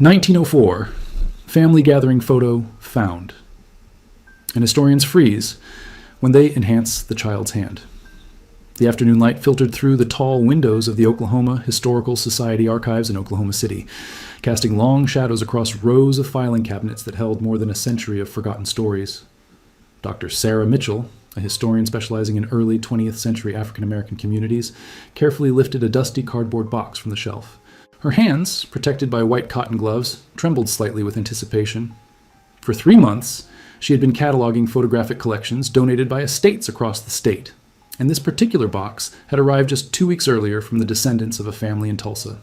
1904, family gathering photo found. And historians freeze when they enhance the child's hand. The afternoon light filtered through the tall windows of the Oklahoma Historical Society archives in Oklahoma City, casting long shadows across rows of filing cabinets that held more than a century of forgotten stories. Dr. Sarah Mitchell, a historian specializing in early 20th century African American communities, carefully lifted a dusty cardboard box from the shelf. Her hands, protected by white cotton gloves, trembled slightly with anticipation. For 3 months, she had been cataloging photographic collections donated by estates across the state, and this particular box had arrived just 2 weeks earlier from the descendants of a family in Tulsa.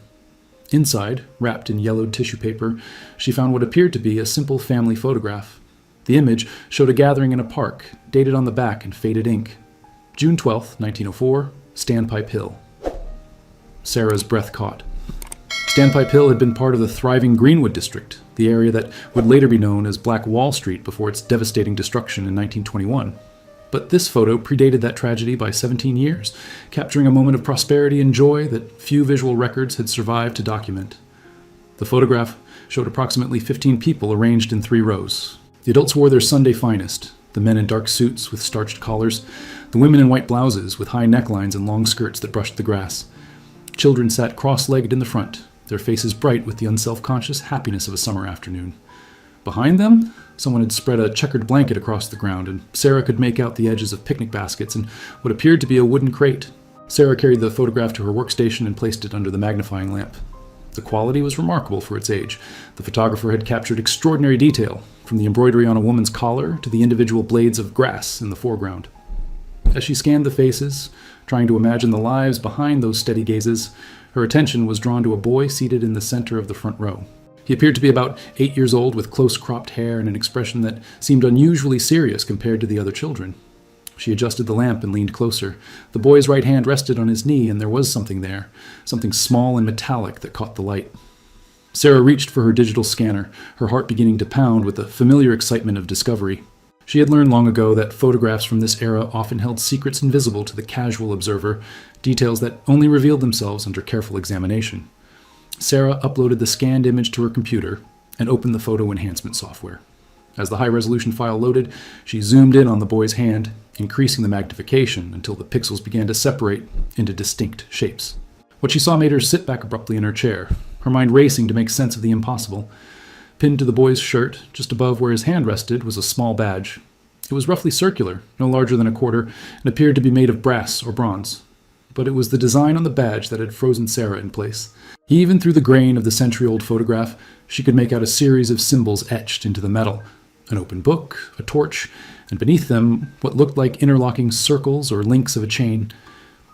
Inside, wrapped in yellowed tissue paper, she found what appeared to be a simple family photograph. The image showed a gathering in a park, dated on the back in faded ink. June 12, 1904, Standpipe Hill. Sarah's breath caught. Standpipe Hill had been part of the thriving Greenwood district, the area that would later be known as Black Wall Street before its devastating destruction in 1921. But this photo predated that tragedy by 17 years, capturing a moment of prosperity and joy that few visual records had survived to document. The photograph showed approximately 15 people arranged in 3 rows. The adults wore their Sunday finest, the men in dark suits with starched collars, the women in white blouses with high necklines and long skirts that brushed the grass. Children sat cross-legged in the front, their faces bright with the unself-conscious happiness of a summer afternoon. Behind them, someone had spread a checkered blanket across the ground, and Sarah could make out the edges of picnic baskets and what appeared to be a wooden crate. Sarah carried the photograph to her workstation and placed it under the magnifying lamp. The quality was remarkable for its age. The photographer had captured extraordinary detail, from the embroidery on a woman's collar to the individual blades of grass in the foreground. As she scanned the faces, trying to imagine the lives behind those steady gazes, her attention was drawn to a boy seated in the center of the front row. He appeared to be about 8 years old, with close-cropped hair and an expression that seemed unusually serious compared to the other children. She adjusted the lamp and leaned closer. The boy's right hand rested on his knee, and there was something there, something small and metallic that caught the light. Sarah reached for her digital scanner, her heart beginning to pound with the familiar excitement of discovery. She had learned long ago that photographs from this era often held secrets invisible to the casual observer, details that only revealed themselves under careful examination. Sarah uploaded the scanned image to her computer and opened the photo enhancement software. As the high-resolution file loaded, she zoomed in on the boy's hand, increasing the magnification until the pixels began to separate into distinct shapes. What she saw made her sit back abruptly in her chair, her mind racing to make sense of the impossible. Pinned to the boy's shirt, just above where his hand rested, was a small badge. It was roughly circular, no larger than a quarter, and appeared to be made of brass or bronze. But it was the design on the badge that had frozen Sarah in place. Even through the grain of the century-old photograph, she could make out a series of symbols etched into the metal. An open book, a torch, and beneath them, what looked like interlocking circles or links of a chain.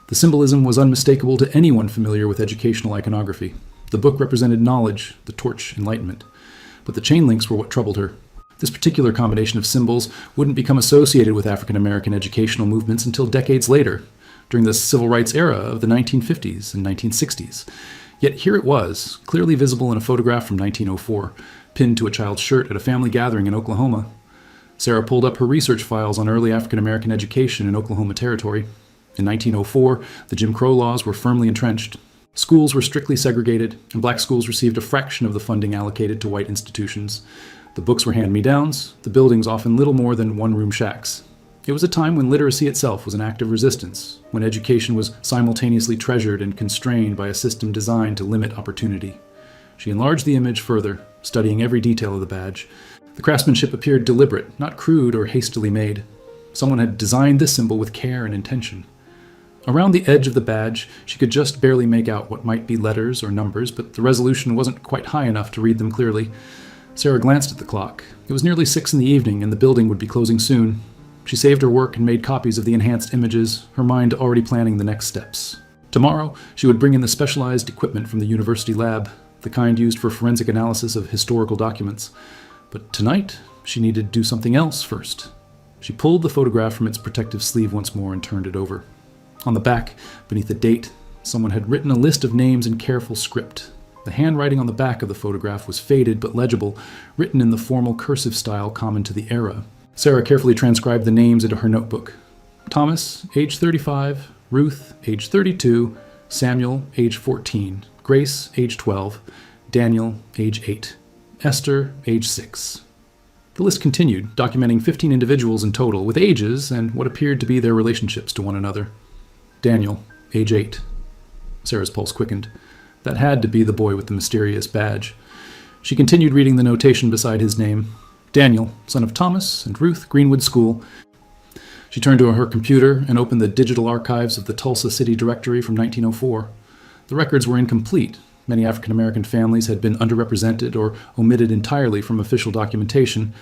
The symbolism was unmistakable to anyone familiar with educational iconography. The book represented knowledge, the torch, enlightenment. But the chain links were what troubled her. This particular combination of symbols wouldn't become associated with African American educational movements until decades later, during the civil rights era of the 1950s and 1960s. Yet here it was, clearly visible in a photograph from 1904, pinned to a child's shirt at a family gathering in Oklahoma. Sarah pulled up her research files on early African American education in Oklahoma Territory. In 1904, the Jim Crow laws were firmly entrenched. Schools were strictly segregated, and black schools received a fraction of the funding allocated to white institutions. The books were hand-me-downs, the buildings often little more than one-room shacks. It was a time when literacy itself was an act of resistance, when education was simultaneously treasured and constrained by a system designed to limit opportunity. She enlarged the image further, studying every detail of the badge. The craftsmanship appeared deliberate, not crude or hastily made. Someone had designed this symbol with care and intention. Around the edge of the badge, she could just barely make out what might be letters or numbers, but the resolution wasn't quite high enough to read them clearly. Sarah glanced at the clock. It was nearly 6 in the evening, and the building would be closing soon. She saved her work and made copies of the enhanced images, her mind already planning the next steps. Tomorrow, she would bring in the specialized equipment from the university lab, the kind used for forensic analysis of historical documents. But tonight, she needed to do something else first. She pulled the photograph from its protective sleeve once more and turned it over. On the back, beneath the date, someone had written a list of names in careful script. The handwriting on the back of the photograph was faded but legible, written in the formal cursive style common to the era. Sarah carefully transcribed the names into her notebook. Thomas, age 35, Ruth, age 32, Samuel, age 14, Grace, age 12, Daniel, age 8. Esther, age 6. The list continued, documenting 15 individuals in total, with ages and what appeared to be their relationships to one another. Daniel, age 8. Sarah's pulse quickened. That had to be the boy with the mysterious badge. She continued reading the notation beside his name. Daniel, son of Thomas and Ruth Greenwood School. She turned to her computer and opened the digital archives of the Tulsa City Directory from 1904. The records were incomplete. Many African-American families had been underrepresented or omitted entirely from official documentation,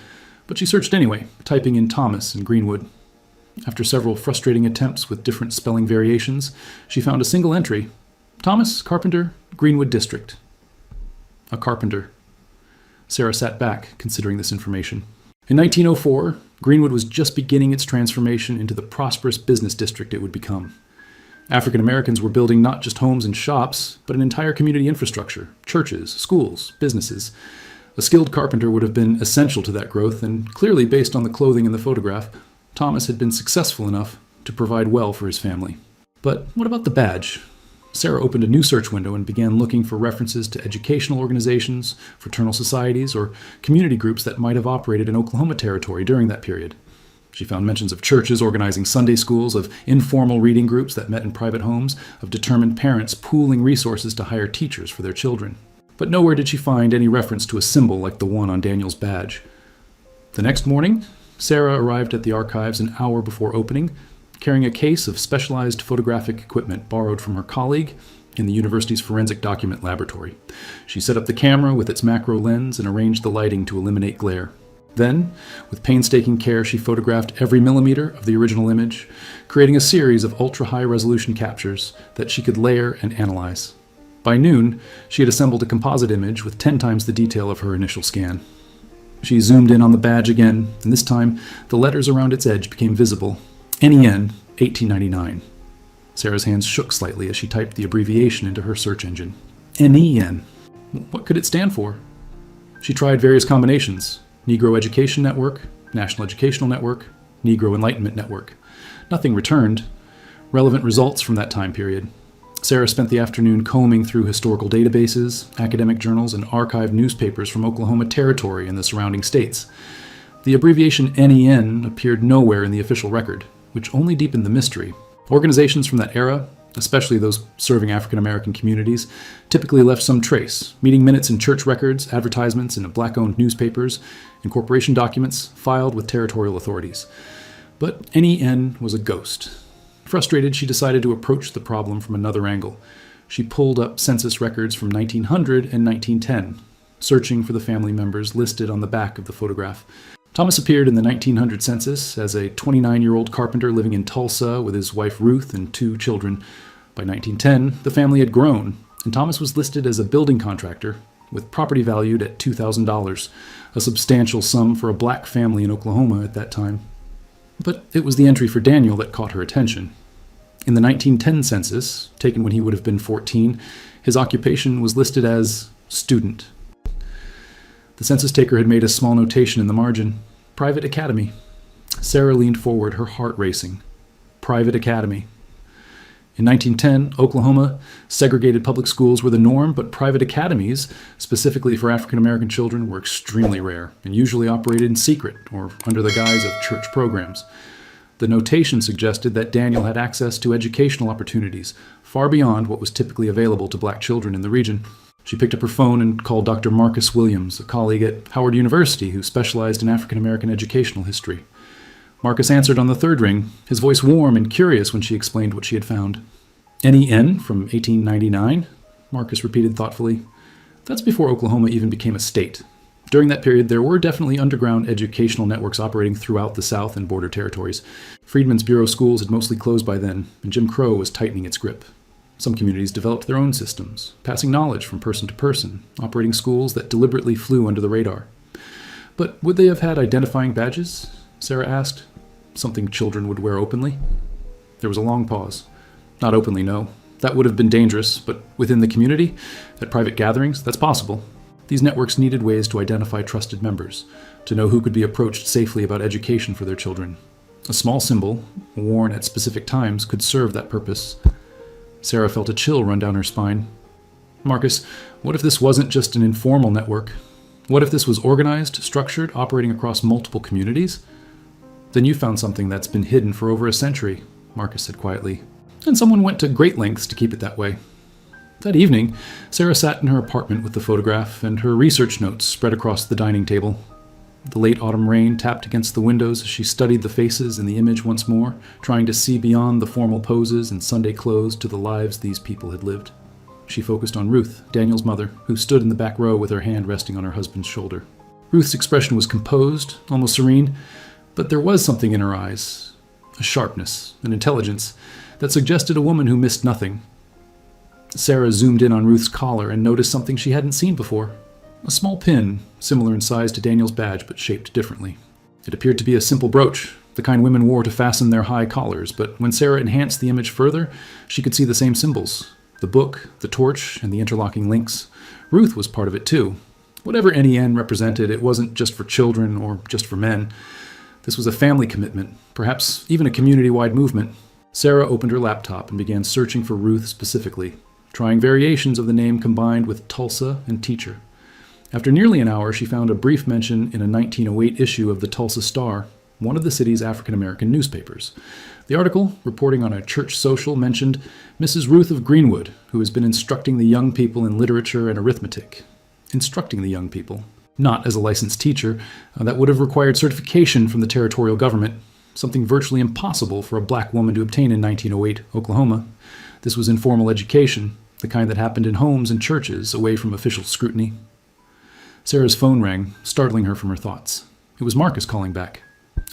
but she searched anyway, typing in Thomas and Greenwood. After several frustrating attempts with different spelling variations, she found a single entry. Thomas, Carpenter, Greenwood District. A carpenter. Sarah sat back, considering this information. In 1904, Greenwood was just beginning its transformation into the prosperous business district it would become. African Americans were building not just homes and shops, but an entire community infrastructure, churches, schools, businesses. A skilled carpenter would have been essential to that growth, and clearly based on the clothing in the photograph, Thomas had been successful enough to provide well for his family. But what about the badge? Sarah opened a new search window and began looking for references to educational organizations, fraternal societies, or community groups that might have operated in Oklahoma Territory during that period. She found mentions of churches organizing Sunday schools, of informal reading groups that met in private homes, of determined parents pooling resources to hire teachers for their children. But nowhere did she find any reference to a symbol like the one on Daniel's badge. The next morning, Sarah arrived at the archives an hour before opening, carrying a case of specialized photographic equipment borrowed from her colleague in the university's forensic document laboratory. She set up the camera with its macro lens and arranged the lighting to eliminate glare. Then, with painstaking care, she photographed every millimeter of the original image, creating a series of ultra-high-resolution captures that she could layer and analyze. By noon, she had assembled a composite image with 10 times the detail of her initial scan. She zoomed in on the badge again, and this time, the letters around its edge became visible. NEN, 1899. Sarah's hands shook slightly as she typed the abbreviation into her search engine. NEN. What could it stand for? She tried various combinations. Negro Education Network, National Educational Network, Negro Enlightenment Network. Nothing returned. Relevant results from that time period. Sarah spent the afternoon combing through historical databases, academic journals, and archived newspapers from Oklahoma Territory and the surrounding states. The abbreviation NEN appeared nowhere in the official record, which only deepened the mystery. Organizations from that era, especially those serving African American communities, typically left some trace, meeting minutes in church records, advertisements in black-owned newspapers, and corporation documents filed with territorial authorities. But NEN was a ghost. Frustrated, she decided to approach the problem from another angle. She pulled up census records from 1900 and 1910, searching for the family members listed on the back of the photograph. Thomas appeared in the 1900 census as a 29-year-old carpenter living in Tulsa with his wife Ruth and 2 children. By 1910, the family had grown, and Thomas was listed as a building contractor with property valued at $2,000, a substantial sum for a black family in Oklahoma at that time. But it was the entry for Daniel that caught her attention. In the 1910 census, taken when he would have been 14, his occupation was listed as student. The census taker had made a small notation in the margin. Private academy. Sarah leaned forward, her heart racing. Private academy. In 1910, Oklahoma, segregated public schools were the norm, but private academies, specifically for African American children, were extremely rare and usually operated in secret or under the guise of church programs. The notation suggested that Daniel had access to educational opportunities far beyond what was typically available to black children in the region. She picked up her phone and called Dr. Marcus Williams, a colleague at Howard University who specialized in African American educational history. Marcus answered on the third ring, his voice warm and curious when she explained what she had found. NEN from 1899, Marcus repeated thoughtfully. That's before Oklahoma even became a state. During that period, there were definitely underground educational networks operating throughout the South and border territories. Freedmen's Bureau schools had mostly closed by then, and Jim Crow was tightening its grip. Some communities developed their own systems, passing knowledge from person to person, operating schools that deliberately flew under the radar. But would they have had identifying badges? Sarah asked. Something children would wear openly? There was a long pause. Not openly, no. That would have been dangerous, but within the community, at private gatherings, that's possible. These networks needed ways to identify trusted members, to know who could be approached safely about education for their children. A small symbol, worn at specific times, could serve that purpose. Sarah felt a chill run down her spine. Marcus, what if this wasn't just an informal network? What if this was organized, structured, operating across multiple communities? Then you found something that's been hidden for over a century, Marcus said quietly. And someone went to great lengths to keep it that way. That evening, Sarah sat in her apartment with the photograph and her research notes spread across the dining table. The late autumn rain tapped against the windows as she studied the faces in the image once more, trying to see beyond the formal poses and Sunday clothes to the lives these people had lived. She focused on Ruth, Daniel's mother, who stood in the back row with her hand resting on her husband's shoulder. Ruth's expression was composed, almost serene, but there was something in her eyes, a sharpness, an intelligence, that suggested a woman who missed nothing. Sarah zoomed in on Ruth's collar and noticed something she hadn't seen before. A small pin, similar in size to Daniel's badge but shaped differently. It appeared to be a simple brooch, the kind women wore to fasten their high collars, but when Sarah enhanced the image further, she could see the same symbols. The book, the torch, and the interlocking links. Ruth was part of it too. Whatever NEN represented, it wasn't just for children or just for men. This was a family commitment, perhaps even a community-wide movement. Sarah opened her laptop and began searching for Ruth specifically, trying variations of the name combined with Tulsa and teacher. After nearly an hour, she found a brief mention in a 1908 issue of the Tulsa Star, one of the city's African-American newspapers. The article, reporting on a church social, mentioned Mrs. Ruth of Greenwood, who has been instructing the young people in literature and arithmetic. Instructing the young people. Not as a licensed teacher. That would have required certification from the territorial government, something virtually impossible for a black woman to obtain in 1908 Oklahoma. This was informal education, the kind that happened in homes and churches, away from official scrutiny. Sarah's phone rang, startling her from her thoughts. It was Marcus calling back.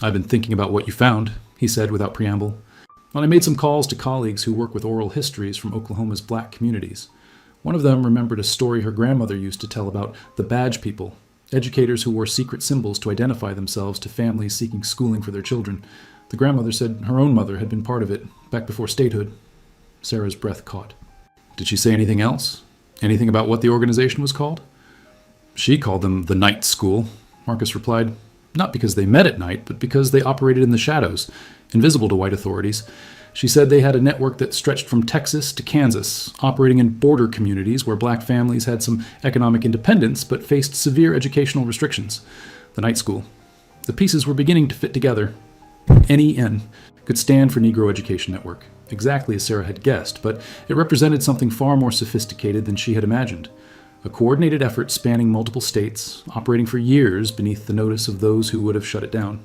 "I've been thinking about what you found," he said without preamble. "Well, I made some calls to colleagues who work with oral histories from Oklahoma's black communities. One of them remembered a story her grandmother used to tell about the badge people, educators who wore secret symbols to identify themselves to families seeking schooling for their children. The grandmother said her own mother had been part of it, back before statehood." Sarah's breath caught. "Did she say anything else? Anything about what the organization was called?" "She called them the Night School," Marcus replied. "Not because they met at night, but because they operated in the shadows, invisible to white authorities. She said they had a network that stretched from Texas to Kansas, operating in border communities where black families had some economic independence but faced severe educational restrictions. The Night School. The pieces were beginning to fit together. NEN could stand for Negro Education Network, exactly as Sarah had guessed, but it represented something far more sophisticated than she had imagined. A coordinated effort spanning multiple states, operating for years beneath the notice of those who would have shut it down.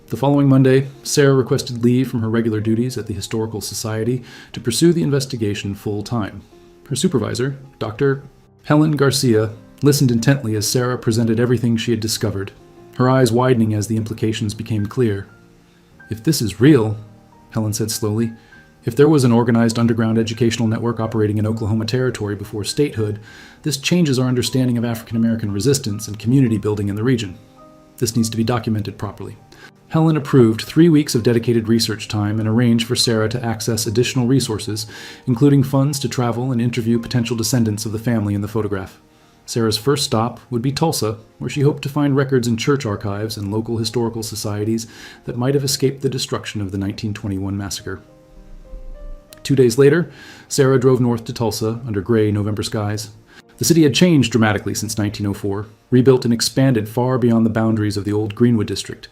The following Monday, Sarah requested leave from her regular duties at the Historical Society to pursue the investigation full-time. Her supervisor, Dr. Helen Garcia, listened intently as Sarah presented everything she had discovered, her eyes widening as the implications became clear. "If this is real," Helen said slowly, "if there was an organized underground educational network operating in Oklahoma Territory before statehood, this changes our understanding of African American resistance and community building in the region. This needs to be documented properly." Helen approved 3 weeks of dedicated research time and arranged for Sarah to access additional resources, including funds to travel and interview potential descendants of the family in the photograph. Sarah's first stop would be Tulsa, where she hoped to find records in church archives and local historical societies that might have escaped the destruction of the 1921 massacre. 2 days later, Sarah drove north to Tulsa under gray November skies. The city had changed dramatically since 1904, rebuilt and expanded far beyond the boundaries of the old Greenwood district.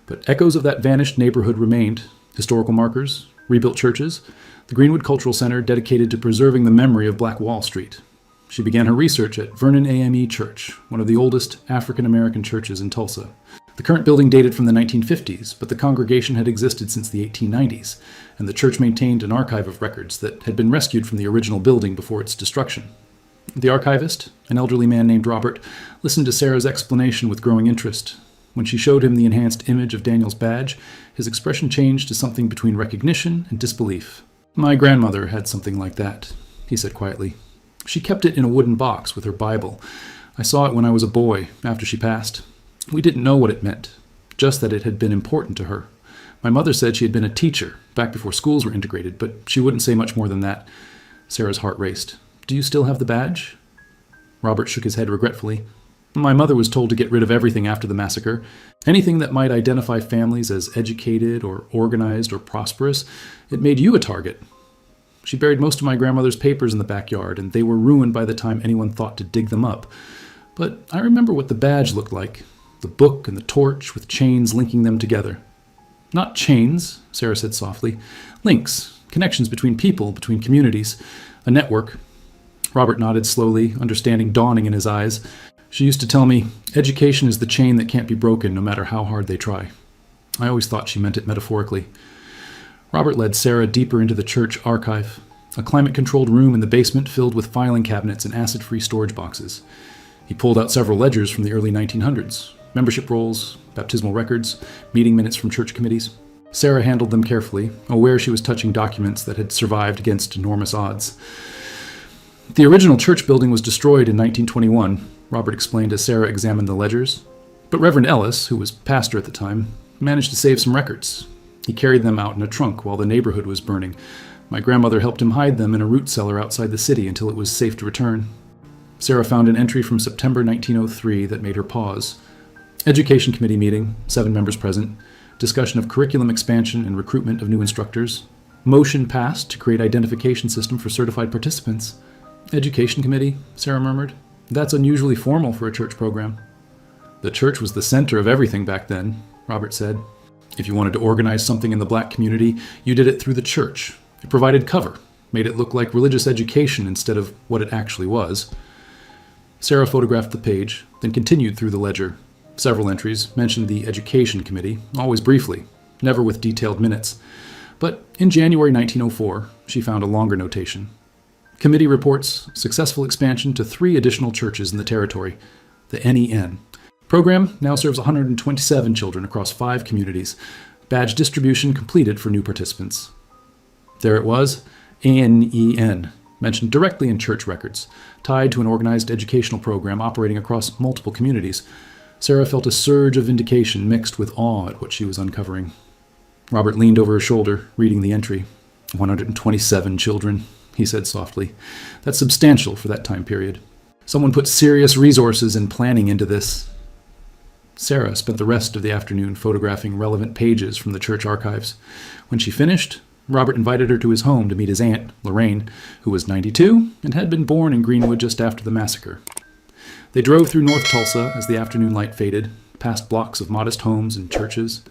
But echoes of that vanished neighborhood remained: historical markers, rebuilt churches, the Greenwood Cultural Center dedicated to preserving the memory of Black Wall Street. She began her research at Vernon AME Church, one of the oldest African-American churches in Tulsa. The current building dated from the 1950s, but the congregation had existed since the 1890s, and the church maintained an archive of records that had been rescued from the original building before its destruction. The archivist, an elderly man named Robert, listened to Sarah's explanation with growing interest. When she showed him the enhanced image of Daniel's badge, his expression changed to something between recognition and disbelief. "My grandmother had something like that," he said quietly. "She kept it in a wooden box with her Bible. I saw it when I was a boy, after she passed. We didn't know what it meant, just that it had been important to her. My mother said she had been a teacher, back before schools were integrated, but she wouldn't say much more than that." Sarah's heart raced. "Do you still have the badge?" Robert shook his head regretfully. "My mother was told to get rid of everything after the massacre. Anything that might identify families as educated or organized or prosperous. It made you a target." She buried most of my grandmother's papers in the backyard, and they were ruined by the time anyone thought to dig them up. But I remember what the badge looked like, the book and the torch with chains linking them together. Not chains, Sarah said softly. Links, connections between people, between communities, a network. Robert nodded slowly, understanding dawning in his eyes. She used to tell me, education is the chain that can't be broken no matter how hard they try. I always thought she meant it metaphorically. Robert led Sarah deeper into the church archive, a climate-controlled room in the basement filled with filing cabinets and acid-free storage boxes. He pulled out several ledgers from the early 1900s, membership rolls, baptismal records, meeting minutes from church committees. Sarah handled them carefully, aware she was touching documents that had survived against enormous odds. The original church building was destroyed in 1921, Robert explained as Sarah examined the ledgers. But Reverend Ellis, who was pastor at the time, managed to save some records. He carried them out in a trunk while the neighborhood was burning. My grandmother helped him hide them in a root cellar outside the city until it was safe to return. Sarah found an entry from September 1903 that made her pause. Education committee meeting, 7 members present. Discussion of curriculum expansion and recruitment of new instructors. Motion passed to create identification system for certified participants. Education committee, Sarah murmured. That's unusually formal for a church program. The church was the center of everything back then, Robert said. If you wanted to organize something in the black community, you did it through the church. It provided cover, made it look like religious education instead of what it actually was. Sarah photographed the page, then continued through the ledger. Several entries mentioned the Education Committee, always briefly, never with detailed minutes. But in January 1904, she found a longer notation. Committee reports successful expansion to 3 additional churches in the territory, the NEN. Program now serves 127 children across 5 communities. Badge distribution completed for new participants. There it was, NEN, mentioned directly in church records, tied to an organized educational program operating across multiple communities. Sarah felt a surge of vindication mixed with awe at what she was uncovering. Robert leaned over her shoulder, reading the entry. 127 children, he said softly. That's substantial for that time period. Someone put serious resources and planning into this. Sarah spent the rest of the afternoon photographing relevant pages from the church archives. When she finished, Robert invited her to his home to meet his aunt, Lorraine, who was 92 and had been born in Greenwood just after the massacre. They drove through North Tulsa as the afternoon light faded, past blocks of modest homes and churches.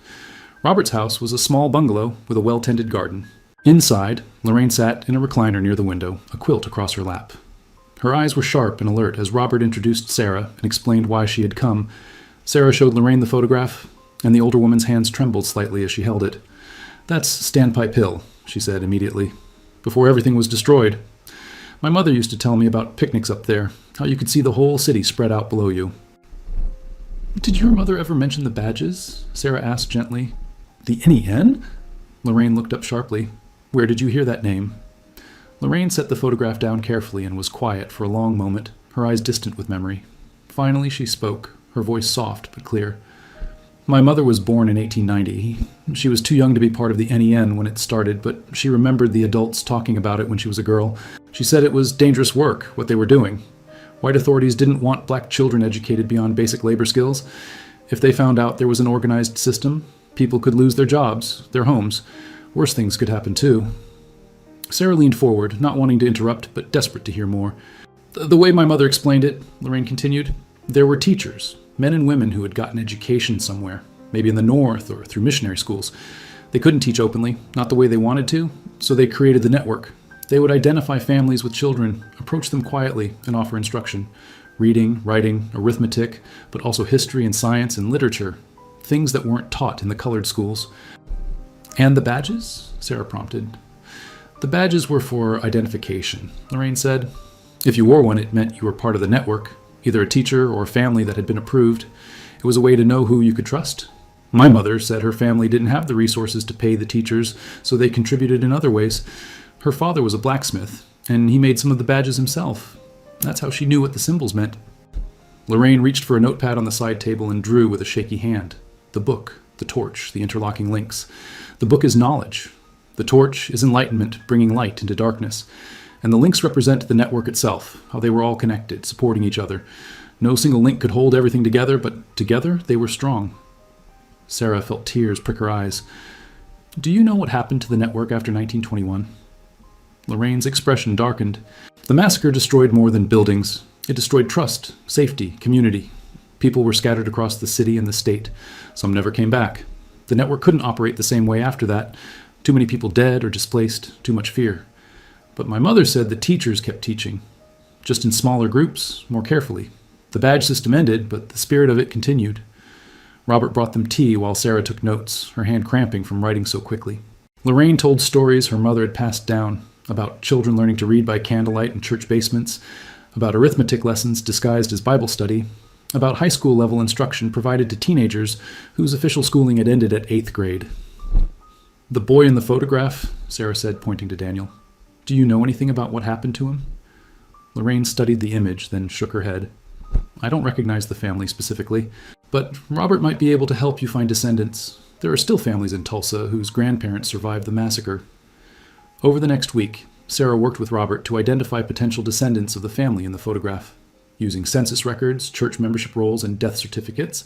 Robert's house was a small bungalow with a well-tended garden. Inside, Lorraine sat in a recliner near the window, a quilt across her lap. Her eyes were sharp and alert as Robert introduced Sarah and explained why she had come. Sarah showed Lorraine the photograph, and the older woman's hands trembled slightly as she held it. That's Standpipe Hill, she said immediately, before everything was destroyed. My mother used to tell me about picnics up there, how you could see the whole city spread out below you. Did your mother ever mention the badges? Sarah asked gently. The NEN? Lorraine looked up sharply. Where did you hear that name? Lorraine set the photograph down carefully and was quiet for a long moment, her eyes distant with memory. Finally she spoke, her voice soft but clear. My mother was born in 1890. She was too young to be part of the NEN when it started, but she remembered the adults talking about it when she was a girl. She said it was dangerous work, what they were doing. White authorities didn't want black children educated beyond basic labor skills. If they found out there was an organized system, people could lose their jobs, their homes. Worse things could happen too. Sarah leaned forward, not wanting to interrupt, but desperate to hear more. The way my mother explained it, Lorraine continued, there were teachers, men and women who had gotten education somewhere, maybe in the north or through missionary schools. They couldn't teach openly, not the way they wanted to, so they created the network. They would identify families with children, approach them quietly, and offer instruction. Reading, writing, arithmetic, but also history and science and literature, things that weren't taught in the colored schools. And the badges? Sarah prompted. The badges were for identification, Lorraine said. If you wore one, it meant you were part of the network, either a teacher or a family that had been approved. It was a way to know who you could trust. My mother said her family didn't have the resources to pay the teachers, so they contributed in other ways. Her father was a blacksmith, and he made some of the badges himself. That's how she knew what the symbols meant. Lorraine reached for a notepad on the side table and drew with a shaky hand. The book, the torch, the interlocking links. The book is knowledge. The torch is enlightenment, bringing light into darkness. And the links represent the network itself, how they were all connected, supporting each other. No single link could hold everything together, but together they were strong. Sarah felt tears prick her eyes. Do you know what happened to the network after 1921? Lorraine's expression darkened. The massacre destroyed more than buildings. It destroyed trust, safety, community. People were scattered across the city and the state. Some never came back. The network couldn't operate the same way after that. Too many people dead or displaced, too much fear. But my mother said the teachers kept teaching, just in smaller groups, more carefully. The badge system ended, but the spirit of it continued. Robert brought them tea while Sarah took notes, her hand cramping from writing so quickly. Lorraine told stories her mother had passed down, about children learning to read by candlelight in church basements, about arithmetic lessons disguised as Bible study, about high school level instruction provided to teenagers whose official schooling had ended at 8th grade. The boy in the photograph, Sarah said, pointing to Daniel. Do you know anything about what happened to him? Lorraine studied the image, then shook her head. I don't recognize the family specifically, but Robert might be able to help you find descendants. There are still families in Tulsa whose grandparents survived the massacre. Over the next week, Sarah worked with Robert to identify potential descendants of the family in the photograph. Using census records, church membership rolls, and death certificates,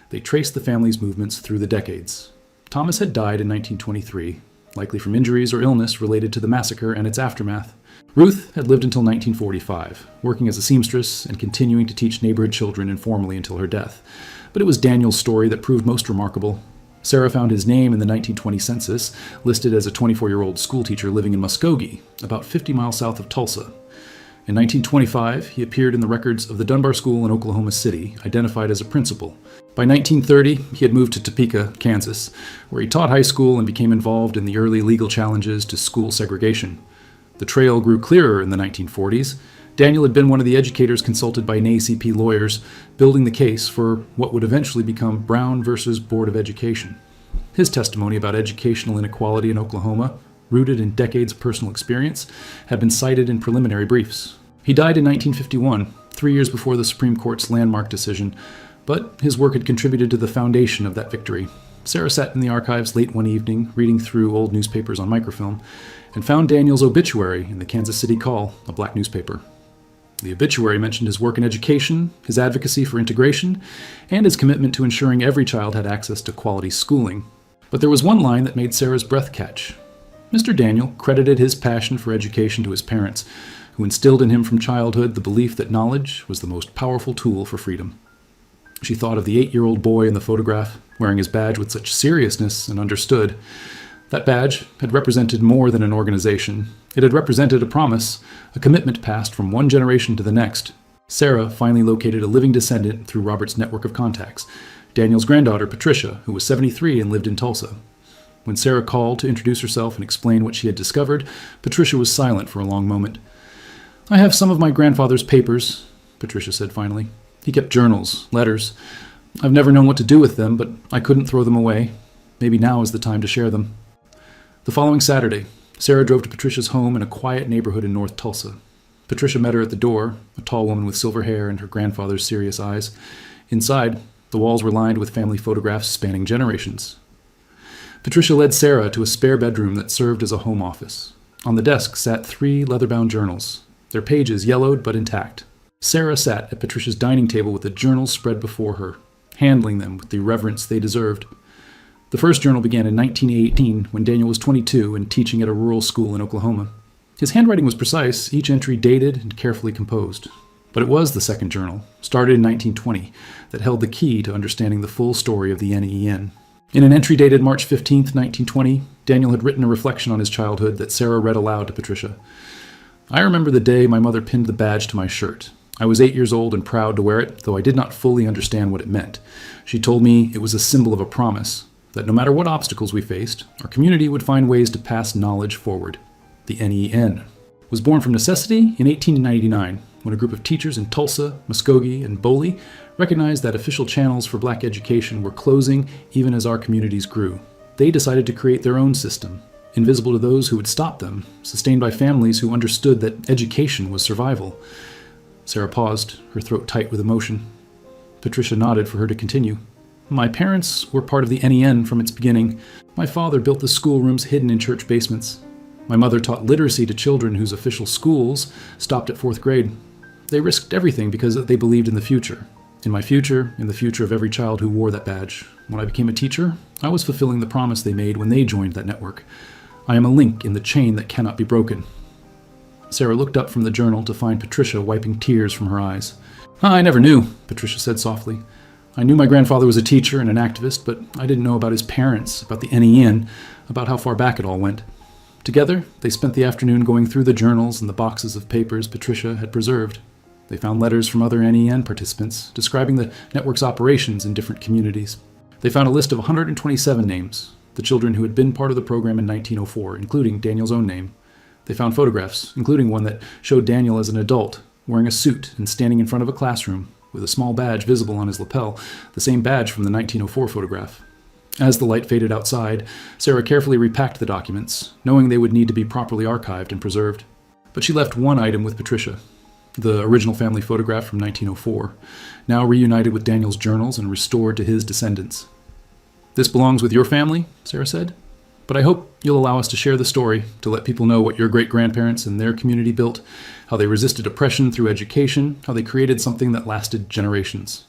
they traced the family's movements through the decades. Thomas had died in 1923, likely from injuries or illness related to the massacre and its aftermath. Ruth had lived until 1945, working as a seamstress and continuing to teach neighborhood children informally until her death. But it was Daniel's story that proved most remarkable. Sarah found his name in the 1920 census, listed as a 24-year-old schoolteacher living in Muskogee, about 50 miles south of Tulsa. In 1925, he appeared in the records of the Dunbar School in Oklahoma City, identified as a principal. By 1930, he had moved to Topeka, Kansas, where he taught high school and became involved in the early legal challenges to school segregation. The trail grew clearer in the 1940s. Daniel had been one of the educators consulted by NAACP lawyers, building the case for what would eventually become Brown versus Board of Education. His testimony about educational inequality in Oklahoma, rooted in decades of personal experience, had been cited in preliminary briefs. He died in 1951, 3 years before the Supreme Court's landmark decision, but his work had contributed to the foundation of that victory. Sarah sat in the archives late one evening, reading through old newspapers on microfilm, and found Daniel's obituary in the Kansas City Call, a black newspaper. The obituary mentioned his work in education, his advocacy for integration, and his commitment to ensuring every child had access to quality schooling. But there was one line that made Sarah's breath catch. Mr. Daniel credited his passion for education to his parents, who instilled in him from childhood the belief that knowledge was the most powerful tool for freedom. She thought of the 8-year-old boy in the photograph, wearing his badge with such seriousness, and understood. That badge had represented more than an organization. It had represented a promise, a commitment passed from one generation to the next. Sarah finally located a living descendant through Robert's network of contacts, Daniel's granddaughter, Patricia, who was 73 and lived in Tulsa. When Sarah called to introduce herself and explain what she had discovered, Patricia was silent for a long moment. I have some of my grandfather's papers, Patricia said finally. He kept journals, letters. I've never known what to do with them, but I couldn't throw them away. Maybe now is the time to share them. The following Saturday, Sarah drove to Patricia's home in a quiet neighborhood in North Tulsa. Patricia met her at the door, a tall woman with silver hair and her grandfather's serious eyes. Inside, the walls were lined with family photographs spanning generations. Patricia led Sarah to a spare bedroom that served as a home office. On the desk sat 3 leather-bound journals, their pages yellowed but intact. Sarah sat at Patricia's dining table with the journals spread before her, handling them with the reverence they deserved. The first journal began in 1918 when Daniel was 22 and teaching at a rural school in Oklahoma. His handwriting was precise, each entry dated and carefully composed. But it was the second journal, started in 1920, that held the key to understanding the full story of the NEN. In an entry dated March 15, 1920, Daniel had written a reflection on his childhood that Sarah read aloud to Patricia. I remember the day my mother pinned the badge to my shirt. I was 8 years old and proud to wear it, though I did not fully understand what it meant. She told me it was a symbol of a promise, that no matter what obstacles we faced, our community would find ways to pass knowledge forward. The NEN was born from necessity in 1899, when a group of teachers in Tulsa, Muskogee, and Boley recognized that official channels for black education were closing even as our communities grew. They decided to create their own system, invisible to those who would stop them, sustained by families who understood that education was survival. Sarah paused, her throat tight with emotion. Patricia nodded for her to continue. My parents were part of the NEN from its beginning. My father built the schoolrooms hidden in church basements. My mother taught literacy to children whose official schools stopped at 4th grade. They risked everything because they believed in the future. In my future, in the future of every child who wore that badge. When I became a teacher, I was fulfilling the promise they made when they joined that network. I am a link in the chain that cannot be broken. Sarah looked up from the journal to find Patricia wiping tears from her eyes. "I never knew," Patricia said softly. "I knew my grandfather was a teacher and an activist, but I didn't know about his parents, about the NEN, about how far back it all went." Together, they spent the afternoon going through the journals and the boxes of papers Patricia had preserved. They found letters from other NEN participants describing the network's operations in different communities. They found a list of 127 names, the children who had been part of the program in 1904, including Daniel's own name. They found photographs, including one that showed Daniel as an adult, wearing a suit and standing in front of a classroom, with a small badge visible on his lapel, the same badge from the 1904 photograph. As the light faded outside, Sarah carefully repacked the documents, knowing they would need to be properly archived and preserved. But she left one item with Patricia, the original family photograph from 1904, now reunited with Daniel's journals and restored to his descendants. "This belongs with your family," Sarah said, "but I hope you'll allow us to share the story, to let people know what your great-grandparents and their community built, how they resisted oppression through education, how they created something that lasted generations."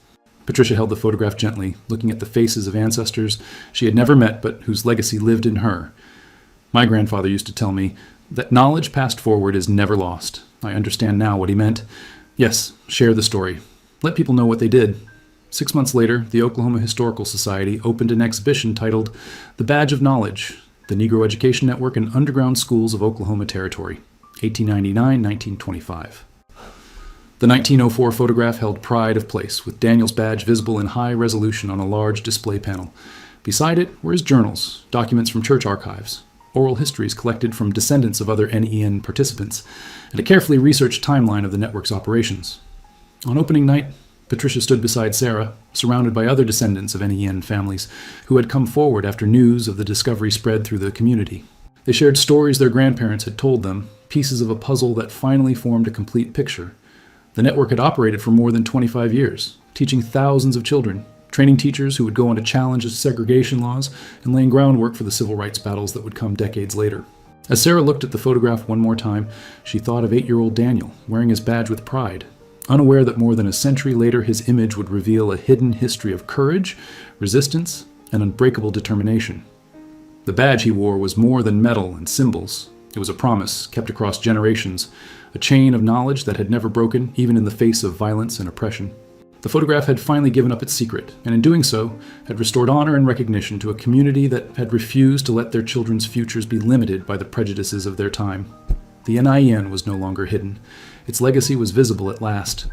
Patricia held the photograph gently, looking at the faces of ancestors she had never met but whose legacy lived in her. "My grandfather used to tell me that knowledge passed forward is never lost. I understand now what he meant. Yes, share the story. Let people know what they did." 6 months later, the Oklahoma Historical Society opened an exhibition titled "The Badge of Knowledge, the Negro Education Network and Underground Schools of Oklahoma Territory, 1899-1925. The 1904 photograph held pride of place, with Daniel's badge visible in high resolution on a large display panel. Beside it were his journals, documents from church archives, oral histories collected from descendants of other NEN participants, and a carefully researched timeline of the network's operations. On opening night, Patricia stood beside Sarah, surrounded by other descendants of NEN families who had come forward after news of the discovery spread through the community. They shared stories their grandparents had told them, pieces of a puzzle that finally formed a complete picture. The network had operated for more than 25 years, teaching thousands of children, training teachers who would go on to challenge segregation laws, and laying groundwork for the civil rights battles that would come decades later. As Sarah looked at the photograph one more time, she thought of 8-year-old Daniel, wearing his badge with pride, unaware that more than a century later his image would reveal a hidden history of courage, resistance, and unbreakable determination. The badge he wore was more than metal and symbols. It was a promise kept across generations, a chain of knowledge that had never broken, even in the face of violence and oppression. The photograph had finally given up its secret, and in doing so, had restored honor and recognition to a community that had refused to let their children's futures be limited by the prejudices of their time. The NIN was no longer hidden. Its legacy was visible at last.